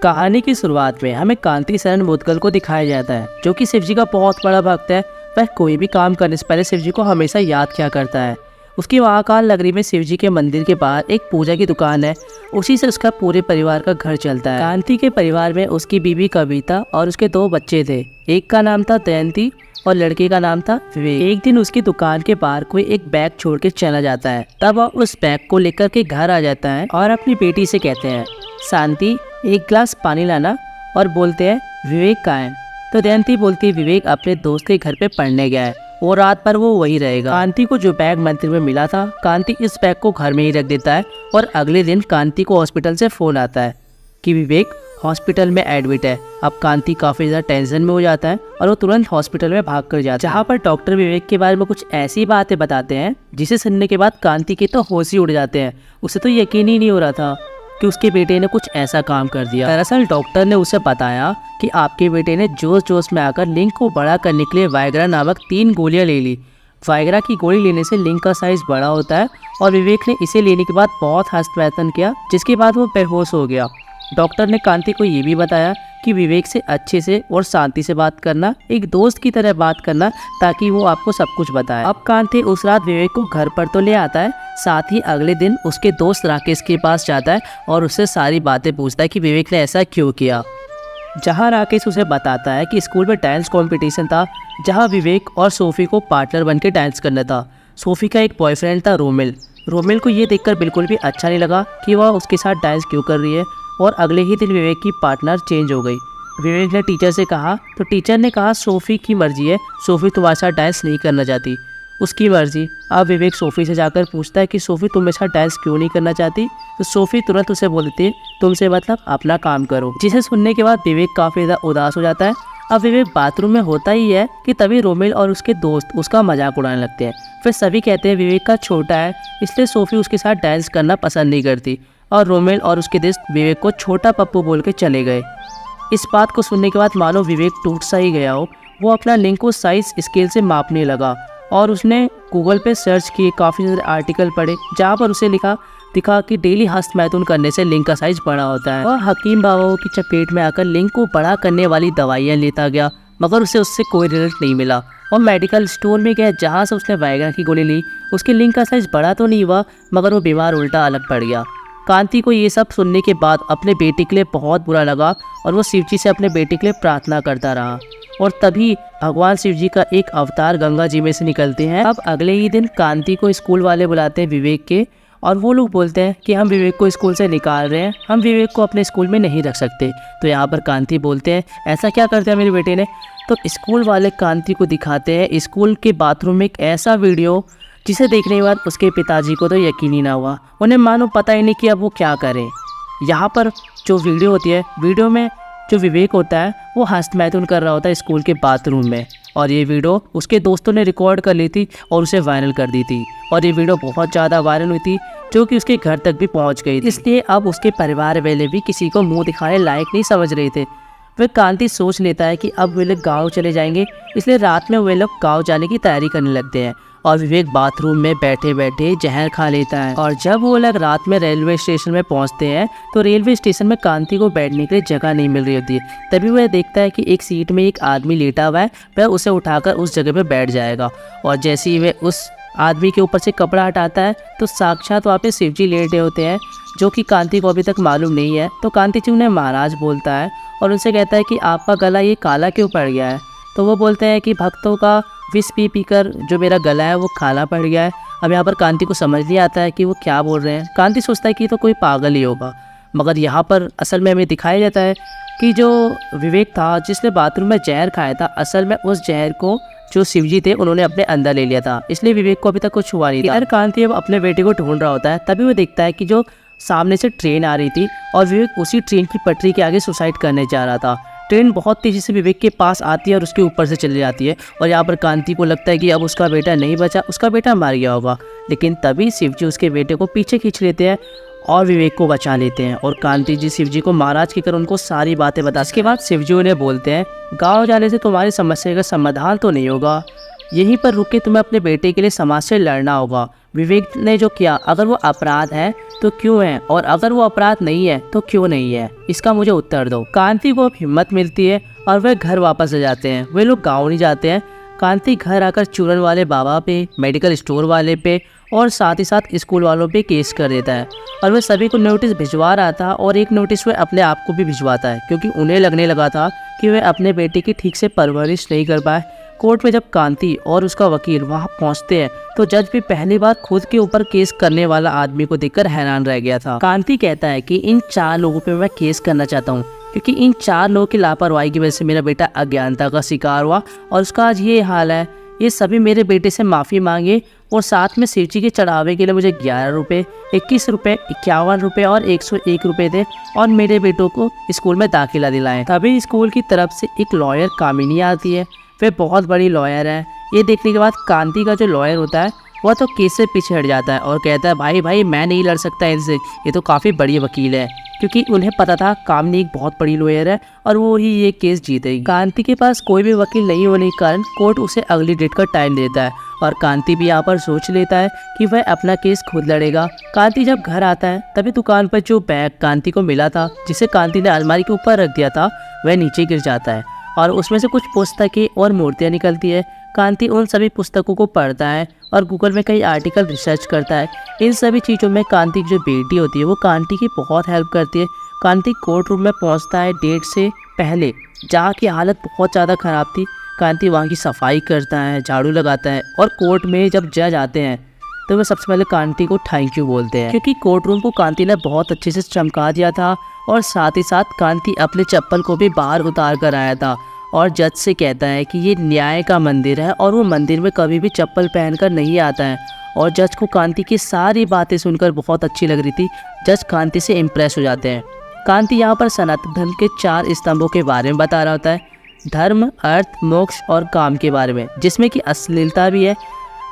कहानी की शुरुआत में हमें कांति शरण मुदगल को दिखाया जाता है, जो कि शिव जी का बहुत बड़ा भक्त है। वह कोई भी काम करने से पहले शिव जी को हमेशा याद किया करता है। उसकी महाकाल नगरी में शिव जी के मंदिर के बाहर एक पूजा की दुकान है, उसी से उसका पूरे परिवार का घर चलता है। कांति के परिवार में उसकी बीवी कविता और उसके 2 बच्चे थे। एक का नाम था दयंती और लड़के का नाम था विवेक। एक दिन उसकी दुकान के बाहर कोई एक बैग छोड़ के चला जाता है। तब वह उस बैग को लेकर के घर आ जाता है और अपनी बेटी से कहते हैं, शांति एक गिलास पानी लाना, और बोलते हैं विवेक कहाँ है। तो दयंती बोलती है विवेक अपने दोस्त के घर पे पढ़ने गया है और रात भर वो वही रहेगा। कांति को जो बैग मंदिर में मिला था, कांति इस बैग को घर में ही रख देता है और अगले दिन कांति को हॉस्पिटल से फोन आता है कि विवेक हॉस्पिटल में एडमिट है। अब कांति काफ़ी ज़्यादा टेंशन में हो जाता है और वो तुरंत हॉस्पिटल में भाग कर जाता है, जहाँ पर डॉक्टर विवेक के बारे में कुछ ऐसी बातें बताते हैं जिसे सुनने के बाद कांति के तो होश ही उड़ जाते हैं। उसे तो यकीन ही नहीं हो रहा था कि उसके बेटे ने कुछ ऐसा काम कर दिया। दरअसल डॉक्टर ने उसे बताया कि आपके बेटे ने जोश जोश में आकर लिंक को बड़ा करने के लिए वाइग्रा नामक 3 गोलियां ले ली। वाइग्रा की गोली लेने से लिंक का साइज बड़ा होता है और विवेक ने इसे लेने के बाद बहुत हस्तप्रयत्न किया, जिसके बाद वो बेहोश हो गया। डॉक्टर ने कांति को ये भी बताया कि विवेक से अच्छे से और शांति से बात करना, एक दोस्त की तरह बात करना, ताकि वो आपको सब कुछ बताए। अब कांति उस रात विवेक को घर पर तो ले आता है, साथ ही अगले दिन उसके दोस्त राकेश के पास जाता है और उससे सारी बातें पूछता है कि विवेक ने ऐसा क्यों किया। जहां राकेश उसे बताता है कि स्कूल में डांस कंपटीशन था, जहां विवेक और सोफी को पार्टनर बनकर डांस करना था। सोफी का एक बॉयफ्रेंड था रोमिल। रोमिल को ये देखकर बिल्कुल भी अच्छा नहीं लगा कि वह उसके साथ डांस क्यों कर रही है, और अगले ही दिन विवेक की पार्टनर चेंज हो गई। विवेक ने टीचर से कहा तो टीचर ने कहा सोफी की मर्जी है, सोफी तुम्हारे साथ डांस नहीं करना चाहती। उसकी मर्जी। अब विवेक सोफी से जाकर पूछता है कि सोफी तुम मेरे साथ डांस क्यों नहीं करना चाहती। तो सोफी तुरंत उसे बोलती है तुमसे मतलब अपना काम करो, जिसे सुनने के बाद विवेक काफ़ी ज़्यादा उदास हो जाता है। अब विवेक बाथरूम में होता ही है कि तभी रोमिल और उसके दोस्त उसका मजाक उड़ाने लगते हैं। फिर सभी कहते हैं विवेक का छोटा है, इसलिए सोफी उसके साथ डांस करना पसंद नहीं करती, और रोमिल और उसके दोस्त विवेक को छोटा पप्पू बोल के चले गए। इस बात को सुनने के बाद मानो विवेक टूट सा ही गया हो। वो अपना लिंक को साइज स्केल से मापने लगा और उसने गूगल पे सर्च किए, काफ़ी सारे आर्टिकल पढ़े जहाँ पर उसे दिखा कि डेली हस्तमैथुन करने से लिंक का साइज बड़ा होता है। वह हकीम बाबाओं की चपेट में आकर लिंक को बड़ा करने वाली दवाइयाँ लेता गया, मगर उसे उससे कोई रिजल्ट नहीं मिला। और मेडिकल स्टोर में गया जहाँ से उसने वाइग्रा की गोली ली, उसके लिंक का साइज बड़ा तो नहीं हुआ, मगर वो बीमार उल्टा अलग पड़ गया। कांति को ये सब सुनने के बाद अपने बेटे के लिए बहुत बुरा लगा और वो शिवजी से अपने बेटे के लिए प्रार्थना करता रहा। और तभी भगवान शिवजी का एक अवतार गंगा जी में से निकलते हैं। अब अगले ही दिन कांति को स्कूल वाले बुलाते हैं विवेक के, और वो लोग बोलते हैं कि हम विवेक को स्कूल से निकाल रहे हैं, हम विवेक को अपने स्कूल में नहीं रख सकते। तो यहाँ पर कांति बोलते हैं ऐसा क्या करते हैं मेरे बेटे ने। तो स्कूल वाले कांति को दिखाते हैं स्कूल के बाथरूम में एक ऐसा वीडियो जिसे देखने के बाद उसके पिताजी को तो यकीन ही ना हुआ। उन्हें मानो पता ही नहीं कि अब वो क्या करें। यहाँ पर जो वीडियो होती है, वीडियो में जो विवेक होता है वो हस्तमैथुन कर रहा होता है स्कूल के बाथरूम में, और ये वीडियो उसके दोस्तों ने रिकॉर्ड कर ली थी और उसे वायरल कर दी थी। और ये वीडियो बहुत ज़्यादा वायरल हुई थी, जो कि उसके घर तक भी पहुंच गई। इसलिए अब उसके परिवार वाले भी किसी को मुंह दिखाने लायक नहीं समझ रहे थे। वह कांति सोच लेता है कि अब वे लोग गाँव चले जाएंगे, इसलिए रात में वे लोग गाँव जाने की तैयारी करने लगते हैं। और विवेक बाथरूम में बैठे बैठे जहर खा लेता है। और जब वो लोग रात में रेलवे स्टेशन में पहुंचते हैं तो रेलवे स्टेशन में कांति को बैठने के लिए जगह नहीं मिल रही होती है। तभी वह देखता है कि एक सीट में एक आदमी लेटा हुआ है, वह उसे उठाकर उस जगह पे बैठ जाएगा। और जैसे ही वह उस आदमी के ऊपर से कपड़ा हटाता है तो साक्षात वहाँ पे शिवजी लेटे होते हैं, जो कि कांति को अभी तक मालूम नहीं है। तो कांति जी उन्हें महाराज बोलता है और उनसे कहता है कि आपका गला ये काला क्यों पड़ गया है। तो वो बोलते हैं कि भक्तों का विष पी कर जो मेरा गला है वो काला पड़ गया है। अब यहाँ पर कांति को समझ नहीं आता है कि वो क्या बोल रहे हैं। कांति सोचता है कि तो कोई पागल ही होगा, मगर यहाँ पर असल में हमें दिखाया जाता है कि जो विवेक था जिसने बाथरूम में जहर खाया था, असल में उस जहर को जो शिवजी थे उन्होंने अपने अंदर ले लिया था, इसलिए विवेक को अभी तक कुछ हुआ नहीं था। इधर कांति अब अपने बेटे को ढूंढ रहा होता है, तभी वो देखता है कि जो सामने से ट्रेन आ रही थी और विवेक उसी ट्रेन की पटरी के आगे सुसाइड करने जा रहा था। ट्रेन बहुत तेज़ी से विवेक के पास आती है और उसके ऊपर से चली जाती है, और यहाँ पर कांति को लगता है कि अब उसका बेटा नहीं बचा, उसका बेटा मार गया होगा। लेकिन तभी शिवजी उसके बेटे को पीछे खींच लेते हैं और विवेक को बचा लेते हैं। और कांति जी शिवजी को महाराज कहकर उनको सारी बातें बता। इसके बाद शिवजी उन्हें बोलते हैं गाँव जाने से तुम्हारी समस्या का समाधान तो नहीं होगा, यहीं पर रुक के तुम्हें अपने बेटे के लिए समाज से लड़ना होगा। विवेक ने जो किया अगर वो अपराध है तो क्यों है, और अगर वो अपराध नहीं है तो क्यों नहीं है, इसका मुझे उत्तर दो। कांति को अब हिम्मत मिलती है और वह घर वापस आ जाते हैं। वे लोग गाँव नहीं जाते हैं। कांति घर आकर चूरन वाले बाबा पे, मेडिकल स्टोर वाले पे और साथ ही साथ स्कूल वालों पे केस कर देता है और वह सभी को नोटिस भिजवा रहा था और एक नोटिस वह अपने आप को भी भिजवाता है, क्योंकि उन्हें लगने लगा था कि वह अपने बेटे की ठीक से परवरिश नहीं कर पाए। कोर्ट में जब कांति और उसका वकील वहां पहुंचते हैं तो जज भी पहली बार खुद के ऊपर केस करने वाला आदमी को देखकर हैरान रह गया था। कांति कहता है कि इन 4 लोगों पे मैं केस करना चाहता हूँ, क्योंकि इन 4 लोगों की लापरवाही की वजह से मेरा बेटा अज्ञानता का शिकार हुआ और उसका आज ये हाल है। ये सभी मेरे बेटे से माफ़ी मांगे और साथ में शिव जी के चढ़ावे के लिए मुझे 11 रुपये, 21 रुपये, 51 रुपये और 101 रुपये दे और मेरे बेटों को स्कूल में दाखिला दिलाएं। तभी स्कूल की तरफ से एक लॉयर कामिनी आती है। वे बहुत बड़ी लॉयर है। ये देखने के बाद कांति का जो लॉयर होता है वह तो केस से पीछे हट जाता है और कहता है भाई मैं नहीं लड़ सकता इनसे, ये तो काफ़ी बड़ी वकील है, क्योंकि उन्हें पता था कामिनी एक बहुत बड़ी लॉयर है और वो ही ये केस जीतेगी। कांति के पास कोई भी वकील नहीं होने के कारण कोर्ट उसे अगली डेट का टाइम देता है और कांति भी यहाँ पर सोच लेता है कि वह अपना केस खुद लड़ेगा। कांति जब घर आता है तभी दुकान पर जो बैग कांति को मिला था, जिसे कांति ने अलमारी के ऊपर रख दिया था, वह नीचे गिर जाता है और उसमें से कुछ पुस्तकें और मूर्तियाँ निकलती है। कांति उन सभी पुस्तकों को पढ़ता है और गूगल में कई आर्टिकल रिसर्च करता है। इन सभी चीज़ों में कांति की जो बेटी होती है वो कांति की बहुत हेल्प करती है। कांति कोर्ट रूम में पहुंचता है डेट से पहले, जहाँ की हालत बहुत ज़्यादा ख़राब थी। कांति वहाँ की सफाई करता है, झाड़ू लगाता है और कोर्ट में जब जज आते हैं तो वे सबसे पहले कांति को थैंक यू बोलते हैं, क्योंकि कोर्ट रूम को कांति ने बहुत अच्छे से चमका दिया था और साथ ही साथ कांति अपने चप्पल को भी बाहर उतार कर आया था और जज से कहता है कि ये न्याय का मंदिर है और वो मंदिर में कभी भी चप्पल पहनकर नहीं आता है। और जज को कांति की सारी बातें सुनकर बहुत अच्छी लग रही थी। जज कांति से इम्प्रेस हो जाते हैं। कांति यहाँ पर सनातन धर्म के 4 स्तंभों के बारे में बता रहा होता है, धर्म, अर्थ, मोक्ष और काम के बारे में, जिसमें कि अश्लीलता भी है।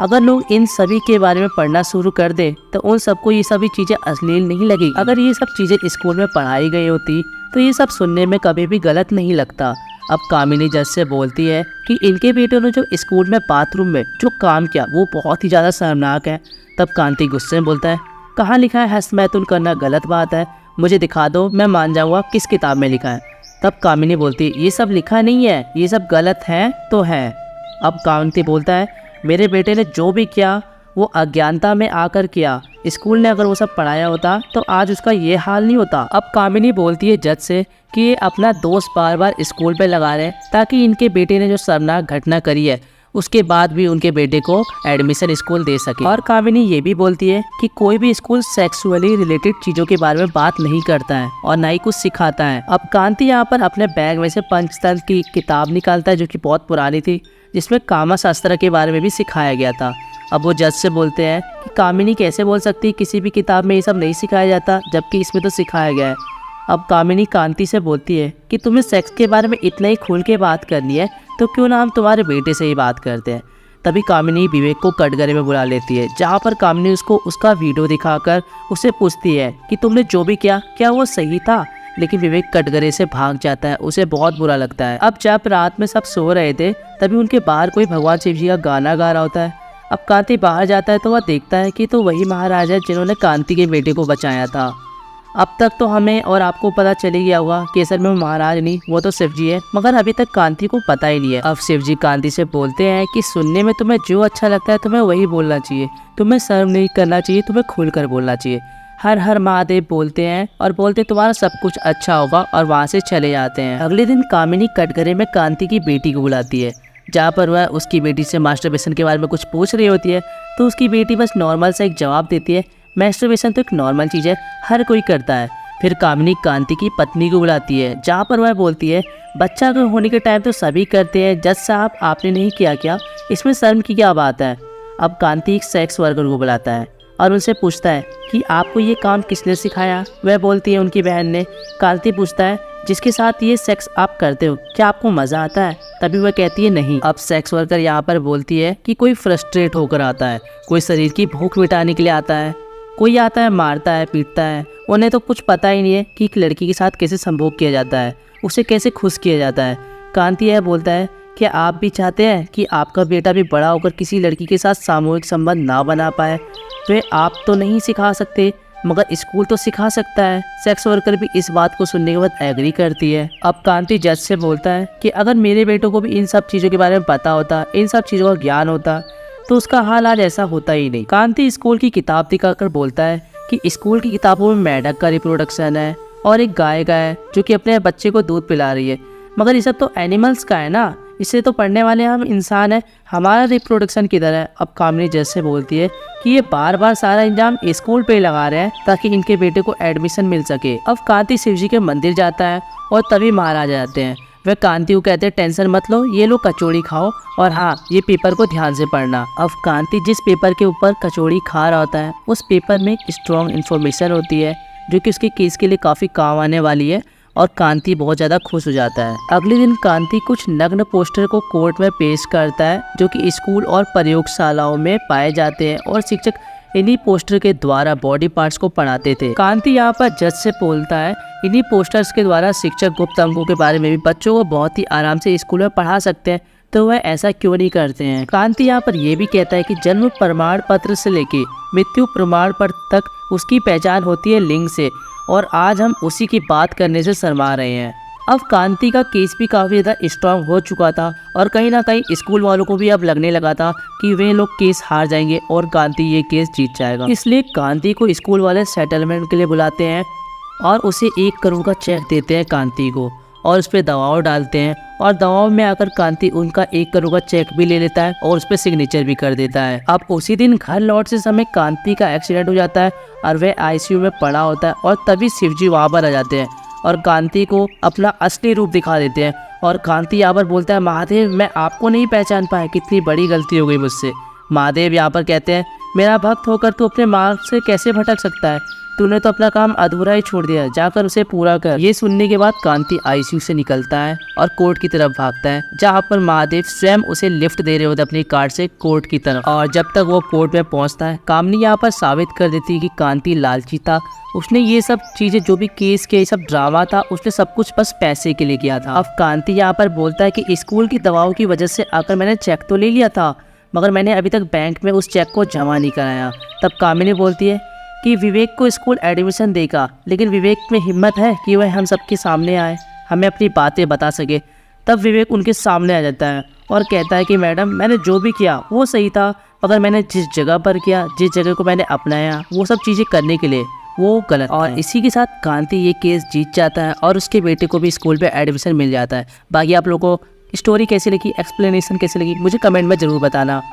अगर लोग इन सभी के बारे में पढ़ना शुरू कर दे तो उन सबको ये सभी चीज़ें अश्लील नहीं लगेगी। अगर ये सब चीज़ें स्कूल में पढ़ाई गई होती तो ये सब सुनने में कभी भी गलत नहीं लगता। अब कामिनी जज से बोलती है कि इनके बेटे ने जो स्कूल में बाथरूम में जो काम किया वो बहुत ही ज़्यादा शर्मनाक है। तब कांति गुस्से में बोलता है, कहाँ लिखा है हस्तमैथुन करना गलत बात है, मुझे दिखा दो, मैं मान जाऊँगा किस किताब में लिखा है। तब कामिनी बोलती है, ये सब लिखा नहीं है, ये सब गलत है तो है। अब कांति बोलता है, मेरे बेटे ने जो भी किया वो अज्ञानता में आकर किया, स्कूल ने अगर वो सब पढ़ाया होता तो आज उसका ये हाल नहीं होता। अब कामिनी बोलती है जज से कि ये अपना दोस्त बार बार स्कूल पे लगा रहे हैं ताकि इनके बेटे ने जो शर्मनाक घटना करी है उसके बाद भी उनके बेटे को एडमिशन स्कूल दे सके। और कामिनी ये भी बोलती है कि कोई भी स्कूल सेक्सुअली रिलेटेड चीज़ों के बारे में बात नहीं करता है और ना ही कुछ सिखाता है। अब कांति यहाँ पर अपने बैग में से पंचतंत्र की किताब निकालता है जो कि बहुत पुरानी थी, जिसमें कामशास्त्र के बारे में भी सिखाया गया था। अब वो जज से बोलते हैं कि कामिनी कैसे बोल सकती है किसी भी किताब में ये सब नहीं सिखाया जाता, जबकि इसमें तो सिखाया गया है। अब कामिनी कांति से बोलती है कि तुम्हें सेक्स के बारे में इतना ही खुल के बात करनी है तो क्यों ना हम तुम्हारे बेटे से ही बात करते हैं। तभी कामिनी विवेक को कटघरे में बुला लेती है, जहाँ पर कामिनी उसको उसका वीडियो दिखाकर उससे पूछती है कि तुमने जो भी किया क्या वो सही था। लेकिन विवेक कटघरे से भाग जाता है, उसे बहुत बुरा लगता है। अब जब रात में सब सो रहे थे तभी उनके बाहर कोई भगवान शिव जी का गाना गा रहा होता है। अब कांति बाहर जाता है तो वह देखता है कि तो वही महाराज है जिन्होंने कांति के बेटे को बचाया था। अब तक तो हमें और आपको पता चली गया होगा कि असल में वो महाराज नहीं, वो तो शिव जी है, मगर अभी तक कांति को पता ही नहीं है। अब शिव जी कांति से बोलते हैं कि सुनने में तुम्हें जो अच्छा लगता है तुम्हें वही बोलना चाहिए, तुम्हें शर्म नहीं करना चाहिए, तुम्हें खुलकर बोलना चाहिए। हर हर महादेव बोलते हैं और बोलते तुम्हारा सब कुछ अच्छा होगा और वहाँ से चले जाते हैं। अगले दिन कामिनी कटघरे में कांति की बेटी को बुलाती है, जहाँ पर वह उसकी बेटी से मास्टरबेशन के बारे में कुछ पूछ रही होती है तो उसकी बेटी बस नॉर्मल सा एक जवाब देती है, मास्टरबेशन तो एक नॉर्मल चीज़ है, हर कोई करता है। फिर कामिनी कांति की पत्नी को बुलाती है, जहाँ पर वह बोलती है बच्चा होने के टाइम तो सभी करते हैं, जज साहब आपने नहीं किया क्या, इसमें शर्म की क्या बात है। अब कांति एक सेक्स वर्कर को बुलाता है और उनसे पूछता है कि आपको ये काम किसने सिखाया। वह बोलती है उनकी बहन ने। कांति पूछता है जिसके साथ ये सेक्स आप करते हो क्या आपको मज़ा आता है। तभी वह कहती है नहीं। अब सेक्स वर्कर यहाँ पर बोलती है कि कोई फ्रस्ट्रेट होकर आता है, कोई शरीर की भूख मिटाने के लिए आता है, कोई आता है मारता है पीटता है, उन्हें तो कुछ पता ही नहीं है कि एक लड़की के साथ कैसे संभोग किया जाता है, उसे कैसे खुश किया जाता है। कांति यह बोलता है कि आप भी चाहते हैं कि आपका बेटा भी बड़ा होकर किसी लड़की के साथ सामूहिक संबंध ना बना पाए, वे आप तो नहीं सिखा सकते मगर स्कूल तो सिखा सकता है। सेक्स वर्कर भी इस बात को सुनने के बाद एग्री करती है। अब कांति जज से बोलता है कि अगर मेरे बेटों को भी इन सब चीज़ों के बारे में पता होता, इन सब चीज़ों का ज्ञान होता, तो उसका हाल आज ऐसा होता ही नहीं। कांति स्कूल की किताब दिखाकर बोलता है कि स्कूल की किताबों में मेंढक का रिप्रोडक्शन है और एक गाय का है जो कि अपने बच्चे को दूध पिला रही है, मगर ये सब तो एनिमल्स का है ना, इससे तो पढ़ने वाले हम इंसान हैं, हमारा रिप्रोडक्शन किधर है। अब कामिनी जज से बोलती है कि ये बार बार सारा इंजाम स्कूल पे लगा रहे हैं ताकि इनके बेटे को एडमिशन मिल सके। अब कांति शिवजी के मंदिर जाता है और तभी महाराज आते हैं। वह कांति को कहते हैं टेंशन मत लो, ये लो कचौड़ी खाओ और हाँ ये पेपर को ध्यान से पढ़ना। अब कांति जिस पेपर के ऊपर कचौड़ी खा रहा होता है उस पेपर में स्ट्रॉन्ग इन्फॉर्मेशन होती है जो कि उसके केस के लिए काफ़ी काम आने वाली है और कांति बहुत ज़्यादा खुश हो जाता है। अगले दिन कांति कुछ नग्न पोस्टर को कोर्ट में पेश करता है जो कि स्कूल और प्रयोगशालाओं में पाए जाते हैं और शिक्षक इन्हीं पोस्टर के द्वारा बॉडी पार्ट्स को पढ़ाते थे। कांति यहाँ पर जज से बोलता है इन्हीं पोस्टर्स के द्वारा शिक्षक गुप्त अंगों के बारे में भी बच्चों को बहुत ही आराम से स्कूल में पढ़ा सकते हैं, तो वह ऐसा क्यों नहीं करते हैं। कांति यहाँ पर यह भी कहता है कि जन्म प्रमाण पत्र से लेके मृत्यु प्रमाण पत्र तक उसकी पहचान होती है लिंग से, और आज हम उसी की बात करने से शर्मा रहे हैं। अब कांति का केस भी काफ़ी ज़्यादा स्ट्रांग हो चुका था और कहीं ना कहीं स्कूल वालों को भी अब लगने लगा था कि वे लोग केस हार जाएंगे और कांति ये केस जीत जाएगा। इसलिए कांति को स्कूल वाले सेटलमेंट के लिए बुलाते हैं और उसे 1 करोड़ का चेक देते हैं कांति को और उस पर दबाव डालते हैं और दबाव में आकर कांति उनका 1 करोड़ का चेक भी ले लेता है और उस पर सिग्नेचर भी कर देता है। अब उसी दिन घर लौटते समय कांति का एक्सीडेंट हो जाता है और वह आईसीयू में पड़ा होता है और तभी शिवजी वहाँ पर आ जाते हैं और कांति को अपना असली रूप दिखा देते हैं और कांति यहाँ पर बोलता है महादेव मैं आपको नहीं पहचान पाया, कितनी बड़ी गलती हो गई मुझसे। महादेव यहाँ पर कहते हैं मेरा भक्त होकर तू अपने मार्ग से कैसे भटक सकता है, तूने तो अपना काम अधूरा ही छोड़ दिया, जाकर उसे पूरा कर। ये सुनने के बाद कांति आईसीयू से निकलता है और कोर्ट की तरफ भागता है जहाँ पर महादेव स्वयं उसे लिफ्ट दे रहे होते अपनी कार से कोर्ट की तरफ। और जब तक वो कोर्ट में पहुँचता है कामिनी यहाँ पर साबित कर देती है कि कांति लालची था, उसने ये सब चीजें जो भी केस के सब ड्रामा था उसने सब कुछ बस पैसे के लिए किया था। अब कांति यहाँ पर बोलता है कि स्कूल की दवाओं की वजह से आकर मैंने चेक तो ले लिया था मगर मैंने अभी तक बैंक में उस चेक को जमा नहीं कराया। तब कामिनी बोलती है कि विवेक को स्कूल एडमिशन देगा, लेकिन विवेक में हिम्मत है कि वह हम सबके सामने आए, हमें अपनी बातें बता सके। तब विवेक उनके सामने आ जाता है और कहता है कि मैडम मैंने जो भी किया वो सही था, मगर मैंने जिस जगह पर किया, जिस जगह को मैंने अपनाया वो सब चीज़ें करने के लिए वो गलत है। और इसी के साथ कांति ये केस जीत जाता है और उसके बेटे को भी स्कूल पे एडमिशन मिल जाता है। बाकी आप लोगों को स्टोरी कैसी लगी, एक्सप्लेनेशन कैसी लगी मुझे कमेंट में ज़रूर बताना।